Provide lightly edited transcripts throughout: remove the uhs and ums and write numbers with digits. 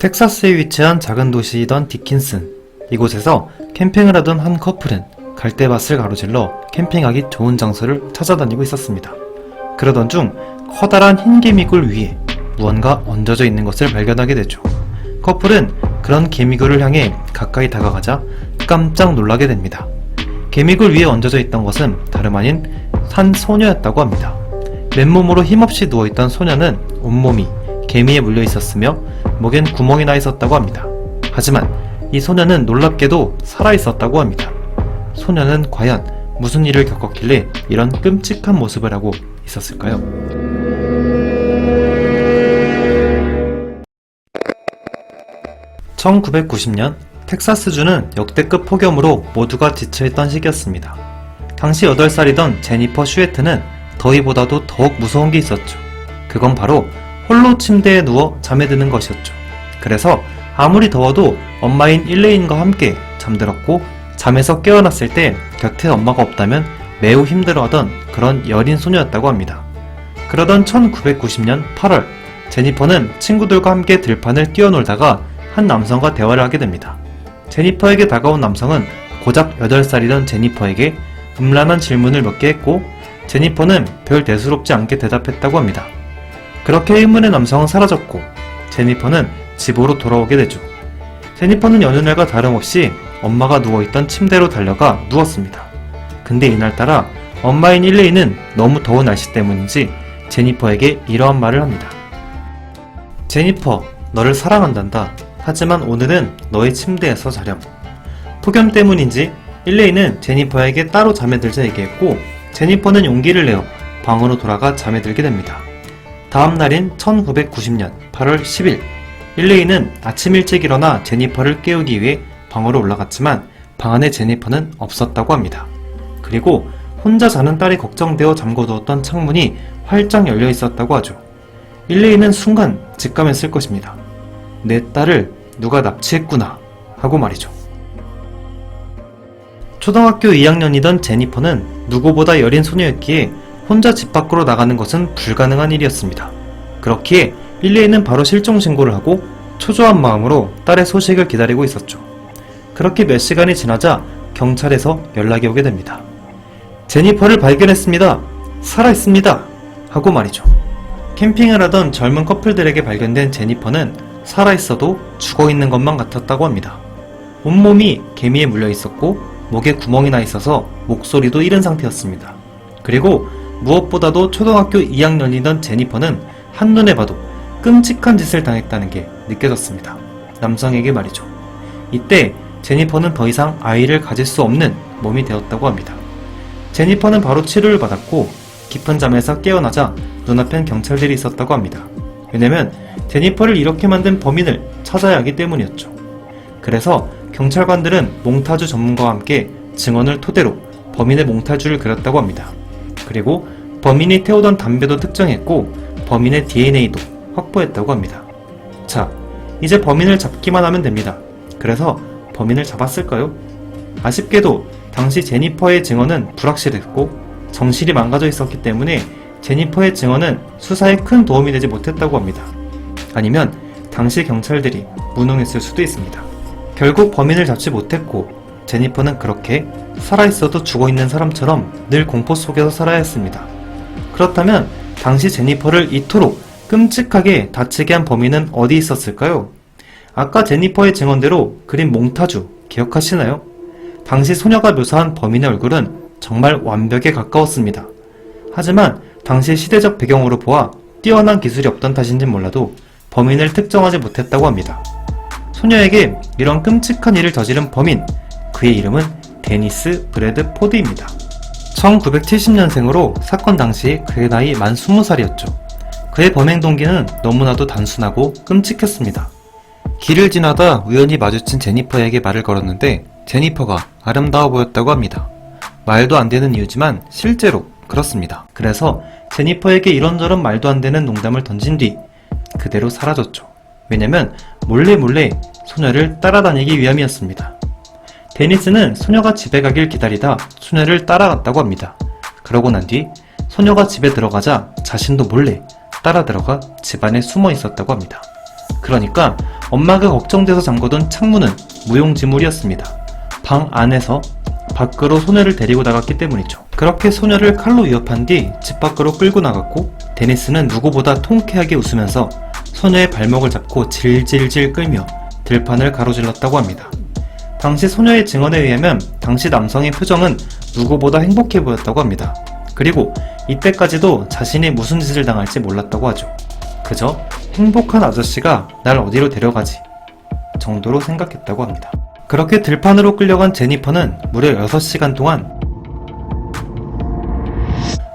텍사스에 위치한 작은 도시이던 디킨슨. 이곳에서 캠핑을 하던 한 커플은 갈대밭을 가로질러 캠핑하기 좋은 장소를 찾아다니고 있었습니다. 그러던 중 커다란 흰 개미굴 위에 무언가 얹어져 있는 것을 발견하게 되죠. 커플은 그런 개미굴을 향해 가까이 다가가자 깜짝 놀라게 됩니다. 개미굴 위에 얹어져 있던 것은 다름 아닌 한 소녀였다고 합니다. 맨몸으로 힘없이 누워있던 소녀는 온몸이 개미에 물려 있었으며 목엔 구멍이 나 있었다고 합니다. 하지만 이 소녀는 놀랍게도 살아있었다고 합니다. 소녀는 과연 무슨 일을 겪었길래 이런 끔찍한 모습을 하고 있었을까요? (1990년) 텍사스주는 역대급 폭염으로 모두가 지쳐있던 시기였습니다. 당시 8살이던 제니퍼 슈에트는 더위보다도 더욱 무서운 게 있었죠. 그건 바로 홀로 침대에 누워 잠에 드는 것이었죠. 그래서 아무리 더워도 엄마인 일레인과 함께 잠들었고, 잠에서 깨어났을 때 곁에 엄마가 없다면 매우 힘들어하던 그런 여린 소녀였다고 합니다. 그러던 1990년 8월, 제니퍼는 친구들과 함께 들판을 뛰어놀다가 한 남성과 대화를 하게 됩니다. 제니퍼에게 다가온 남성은 고작 8살이던 제니퍼에게 음란한 질문을 몇 개 했고, 제니퍼는 별 대수롭지 않게 대답했다고 합니다. 그렇게 의문의 남성은 사라졌고, 제니퍼는 집으로 돌아오게 되죠. 제니퍼는 여느 날과 다름없이 엄마가 누워있던 침대로 달려가 누웠습니다. 근데 이날따라 엄마인 일레이는 너무 더운 날씨 때문인지 제니퍼에게 이러한 말을 합니다. 제니퍼, 너를 사랑한단다. 하지만 오늘은 너의 침대에서 자렴. 폭염 때문인지 일레이는 제니퍼에게 따로 잠에 들자 얘기했고, 제니퍼는 용기를 내어 방으로 돌아가 잠에 들게 됩니다. 다음 날인 1990년 8월 10일, 일레이는 아침 일찍 일어나 제니퍼를 깨우기 위해 방으로 올라갔지만 방 안에 제니퍼는 없었다고 합니다. 그리고 혼자 자는 딸이 걱정되어 잠궈두었던 창문이 활짝 열려 있었다고 하죠. 일레이는 순간 직감했을 것입니다. 내 딸을 누가 납치했구나 하고 말이죠. 초등학교 2학년이던 제니퍼는 누구보다 여린 소녀였기에 혼자 집 밖으로 나가는 것은 불가능한 일이었습니다. 그렇기에 일레이는 바로 실종 신고를 하고 초조한 마음으로 딸의 소식을 기다리고 있었죠. 그렇게 몇 시간이 지나자 경찰에서 연락이 오게 됩니다. 제니퍼를 발견했습니다. 살아있습니다. 하고 말이죠. 캠핑을 하던 젊은 커플들에게 발견된 제니퍼는 살아있어도 죽어있는 것만 같았다고 합니다. 온몸이 개미에 물려 있었고 목에 구멍이 나 있어서 목소리도 잃은 상태였습니다. 그리고 무엇보다도 초등학교 2학년이던 제니퍼는 한눈에 봐도 끔찍한 짓을 당했다는 게 느껴졌습니다. 남성에게 말이죠. 이때 제니퍼는 더 이상 아이를 가질 수 없는 몸이 되었다고 합니다. 제니퍼는 바로 치료를 받았고 깊은 잠에서 깨어나자 눈앞엔 경찰들이 있었다고 합니다. 왜냐면 제니퍼를 이렇게 만든 범인을 찾아야 하기 때문이었죠. 그래서 경찰관들은 몽타주 전문가와 함께 증언을 토대로 범인의 몽타주를 그렸다고 합니다. 그리고 범인이 태우던 담배도 특정했고 범인의 DNA도 확보했다고 합니다. 자, 이제 범인을 잡기만 하면 됩니다. 그래서 범인을 잡았을까요? 아쉽게도 당시 제니퍼의 증언은 불확실했고 정실이 망가져 있었기 때문에 제니퍼의 증언은 수사에 큰 도움이 되지 못했다고 합니다. 아니면 당시 경찰들이 무능했을 수도 있습니다. 결국 범인을 잡지 못했고 제니퍼는 그렇게 살아있어도 죽어있는 사람처럼 늘 공포 속에서 살아야 했습니다. 그렇다면 당시 제니퍼를 이토록 끔찍하게 다치게 한 범인은 어디 있었을까요? 아까 제니퍼의 증언대로 그린 몽타주 기억하시나요? 당시 소녀가 묘사한 범인의 얼굴은 정말 완벽에 가까웠습니다. 하지만 당시 시대적 배경으로 보아 뛰어난 기술이 없던 탓인지 몰라도 범인을 특정하지 못했다고 합니다. 소녀에게 이런 끔찍한 일을 저지른 범인, 그의 이름은 데니스 브래드 포드입니다. 1970년생으로 사건 당시 그의 나이 만 20살이었죠. 그의 범행 동기는 너무나도 단순하고 끔찍했습니다. 길을 지나다 우연히 마주친 제니퍼에게 말을 걸었는데 제니퍼가 아름다워 보였다고 합니다. 말도 안 되는 이유지만 실제로 그렇습니다. 그래서 제니퍼에게 이런저런 말도 안 되는 농담을 던진 뒤 그대로 사라졌죠. 왜냐면 몰래 소녀를 따라다니기 위함이었습니다. 데니스는 소녀가 집에 가길 기다리다 소녀를 따라갔다고 합니다. 그러고 난 뒤 소녀가 집에 들어가자 자신도 몰래 따라 들어가 집 안에 숨어 있었다고 합니다. 그러니까 엄마가 걱정돼서 잠궈둔 창문은 무용지물이었습니다. 방 안에서 밖으로 소녀를 데리고 나갔기 때문이죠. 그렇게 소녀를 칼로 위협한 뒤 집 밖으로 끌고 나갔고, 데니스는 누구보다 통쾌하게 웃으면서 소녀의 발목을 잡고 질질질 끌며 들판을 가로질렀다고 합니다. 당시 소녀의 증언에 의하면 당시 남성의 표정은 누구보다 행복해 보였다고 합니다. 그리고 이때까지도 자신이 무슨 짓을 당할지 몰랐다고 하죠. 그저 행복한 아저씨가 날 어디로 데려가지 정도로 생각했다고 합니다. 그렇게 들판으로 끌려간 제니퍼는 무려 6시간 동안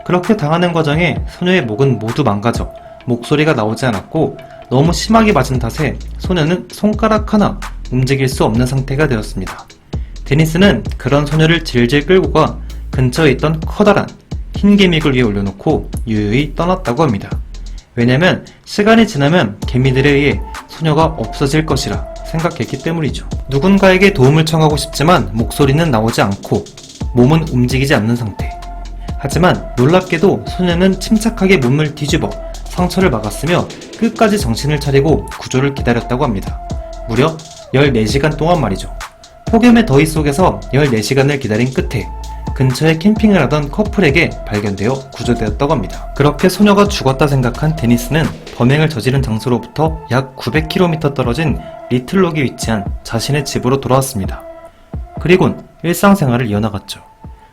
그렇게 당하는 과정에 소녀의 목은 모두 망가져 목소리가 나오지 않았고, 너무 심하게 맞은 탓에 소녀는 손가락 하나 움직일 수 없는 상태가 되었습니다. 데니스는 그런 소녀를 질질 끌고 가 근처에 있던 커다란 흰 개미굴 위에 올려놓고 유유히 떠났다고 합니다. 왜냐면 시간이 지나면 개미들에 의해 소녀가 없어질 것이라 생각했기 때문이죠. 누군가에게 도움을 청하고 싶지만 목소리는 나오지 않고 몸은 움직이지 않는 상태. 하지만 놀랍게도 소녀는 침착하게 몸을 뒤집어 상처를 막았으며 끝까지 정신을 차리고 구조를 기다렸다고 합니다. 무려 14시간 동안 말이죠. 폭염의 더위 속에서 14시간을 기다린 끝에 근처에 캠핑을 하던 커플에게 발견되어 구조되었다고 합니다. 그렇게 소녀가 죽었다 생각한 데니스는 범행을 저지른 장소로부터 약 900km 떨어진 리틀록에 위치한 자신의 집으로 돌아왔습니다. 그리곤 일상생활을 이어나갔죠.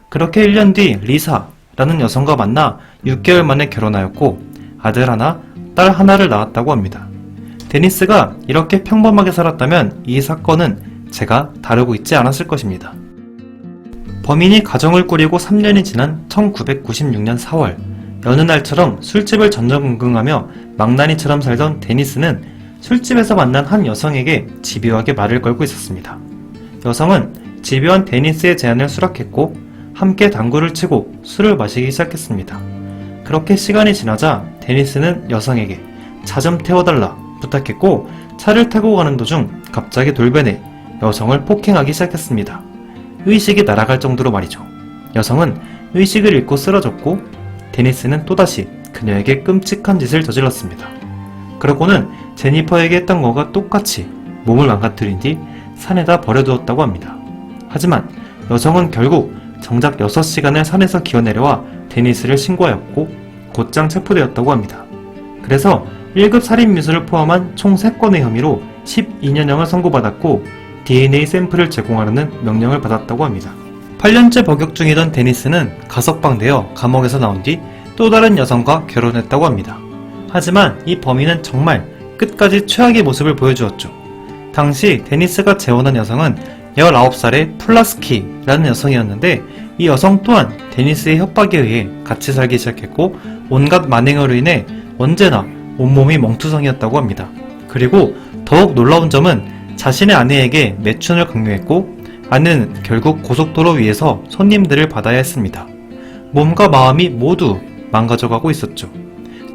그렇게 1년 뒤 리사라는 여성과 만나 6개월 만에 결혼하였고 아들 하나, 딸 하나를 낳았다고 합니다. 데니스가 이렇게 평범하게 살았다면 이 사건은 제가 다루고 있지 않았을 것입니다. 범인이 가정을 꾸리고 3년이 지난 1996년 4월, 여느 날처럼 술집을 전전긍긍하며 망나니처럼 살던 데니스는 술집에서 만난 한 여성에게 집요하게 말을 걸고 있었습니다. 여성은 집요한 데니스의 제안을 수락했고 함께 당구를 치고 술을 마시기 시작했습니다. 그렇게 시간이 지나자 데니스는 여성에게 차 좀 태워달라 부탁했고, 차를 타고 가는 도중 갑자기 돌변해 여성을 폭행하기 시작했습니다. 의식이 날아갈 정도로 말이죠. 여성은 의식을 잃고 쓰러졌고 데니스는 또다시 그녀에게 끔찍한 짓을 저질렀습니다. 그러고는 제니퍼에게 했던 것과 똑같이 몸을 망가뜨린 뒤 산에다 버려두었다고 합니다. 하지만 여성은 결국 정작 6시간을 산에서 기어내려와 데니스를 신고하였고 곧장 체포되었다고 합니다. 그래서 1급 살인미수를 포함한 총 3건의 혐의로 12년형을 선고받았고 DNA 샘플을 제공하라는 명령을 받았다고 합니다. 8년째 복역 중이던 데니스는 가석방되어 감옥에서 나온 뒤 또 다른 여성과 결혼했다고 합니다. 하지만 이 범인은 정말 끝까지 최악의 모습을 보여주었죠. 당시 데니스가 재혼한 여성은 19살의 플라스키라는 여성이었는데, 이 여성 또한 데니스의 협박에 의해 같이 살기 시작했고 온갖 만행으로 인해 언제나 온몸이 멍투성이었다고 합니다. 그리고 더욱 놀라운 점은 자신의 아내에게 매춘을 강요했고 아내는 결국 고속도로 위에서 손님들을 받아야 했습니다. 몸과 마음이 모두 망가져가고 있었죠.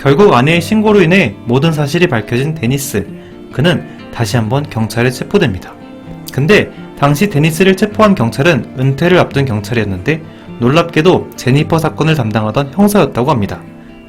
결국 아내의 신고로 인해 모든 사실이 밝혀진 데니스. 그는 다시 한번 경찰에 체포됩니다. 근데 당시 데니스를 체포한 경찰은 은퇴를 앞둔 경찰이었는데 놀랍게도 제니퍼 사건을 담당하던 형사였다고 합니다.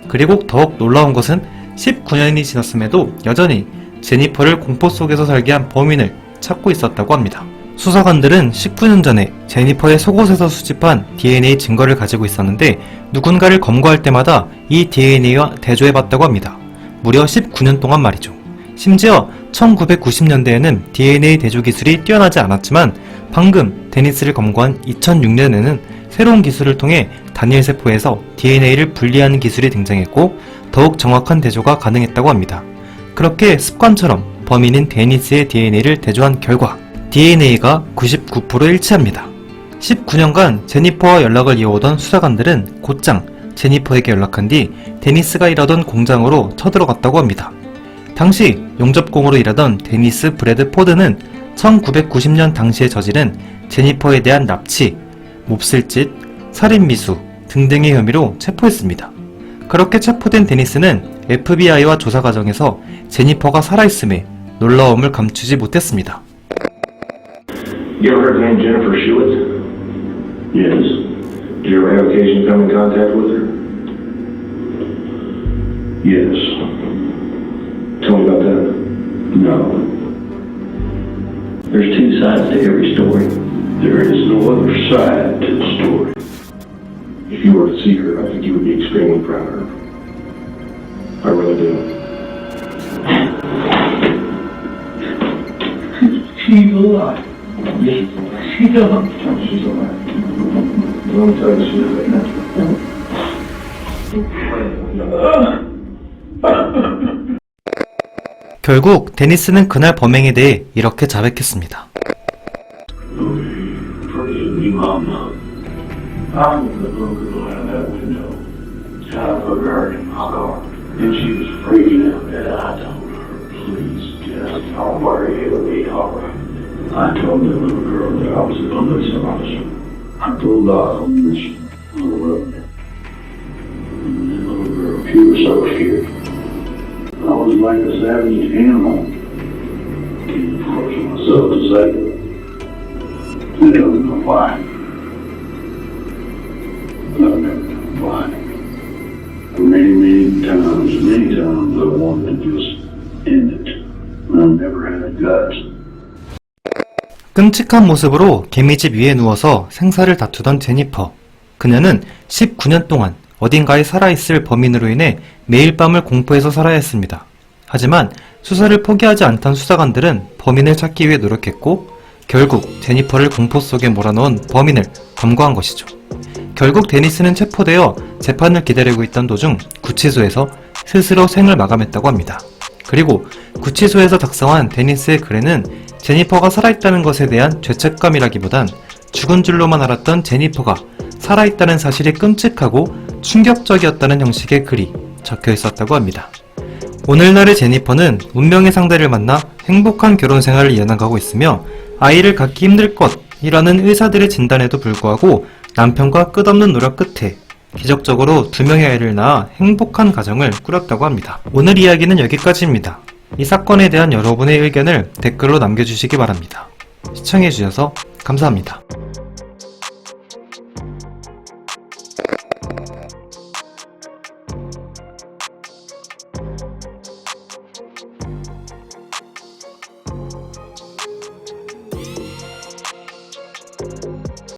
그리고 더욱 놀라운 것은 19년이 지났음에도 여전히 제니퍼를 공포 속에서 살게 한 범인을 찾고 있었다고 합니다. 수사관들은 19년 전에 제니퍼의 속옷에서 수집한 DNA 증거를 가지고 있었는데 누군가를 검거할 때마다 이 DNA와 대조해봤다고 합니다. 무려 19년 동안 말이죠. 심지어 1990년대에는 DNA 대조 기술이 뛰어나지 않았지만 방금 데니스를 검거한 2006년에는 새로운 기술을 통해 단일 세포에서 DNA를 분리하는 기술이 등장했고 더욱 정확한 대조가 가능했다고 합니다. 그렇게 습관처럼 범인인 데니스의 DNA를 대조한 결과 DNA가 99% 일치합니다. 19년간 제니퍼와 연락을 이어오던 수사관들은 곧장 제니퍼에게 연락한 뒤 데니스가 일하던 공장으로 쳐들어갔다고 합니다. 당시 용접공으로 일하던 데니스 브래드 포드는 1990년 당시에 저지른 제니퍼에 대한 납치, 몹쓸짓, 살인미수 등등의 혐의로 체포했습니다. 그렇게 체포된 데니스는 FBI와 조사 과정에서 제니퍼가 살아있음에 놀라움을 감추지 못했습니다. You ever heard the name Jennifer Schuetz? Yes. Did you ever have occasion to come in contact with her? Yes. Tell me about that. No. There's two sides to every story. There is no other side to the story. If you were to see her, I think you would be extremely proud of her. I really do. She's alive. She's alive. She's alive. Let me tell you, she's alive. 결국 데니스는 그날 범행에 대해 이렇게 자백했습니다. Forgive me, Mama. I'm the little girl out of that window. I put her in my car, and she was freaking out that I told her, please just don't worry, it'll be alright. I told the little girl that I was a police officer. I pulled off on this on the road. And the little girl, she was so scared. I was like a savage animal. Getting close to myself to save her. I don't know why. I've never known why. Many times I wanted to just end it. I never had the guts. 끔찍한 모습으로 개미집 위에 누워서 생사를 다투던 제니퍼. 그녀는 19년 동안 어딘가에 살아있을 범인으로 인해 매일 밤을 공포해서 살아야 했습니다. 하지만 수사를 포기하지 않던 수사관들은 범인을 찾기 위해 노력했고 결국 제니퍼를 공포 속에 몰아넣은 범인을 검거한 것이죠. 결국 데니스는 체포되어 재판을 기다리고 있던 도중 구치소에서 스스로 생을 마감했다고 합니다. 그리고 구치소에서 작성한 데니스의 글에는 제니퍼가 살아있다는 것에 대한 죄책감이라기보단 죽은 줄로만 알았던 제니퍼가 살아있다는 사실이 끔찍하고 충격적이었다는 형식의 글이 적혀 있었다고 합니다. 오늘날의 제니퍼는 운명의 상대를 만나 행복한 결혼 생활을 이어나가고 있으며 아이를 갖기 힘들 것이라는 의사들의 진단에도 불구하고 남편과 끝없는 노력 끝에 기적적으로 2명의 아이를 낳아 행복한 가정을 꾸렸다고 합니다. 오늘 이야기는 여기까지입니다. 이 사건에 대한 여러분의 의견을 댓글로 남겨주시기 바랍니다. 시청해주셔서 감사합니다.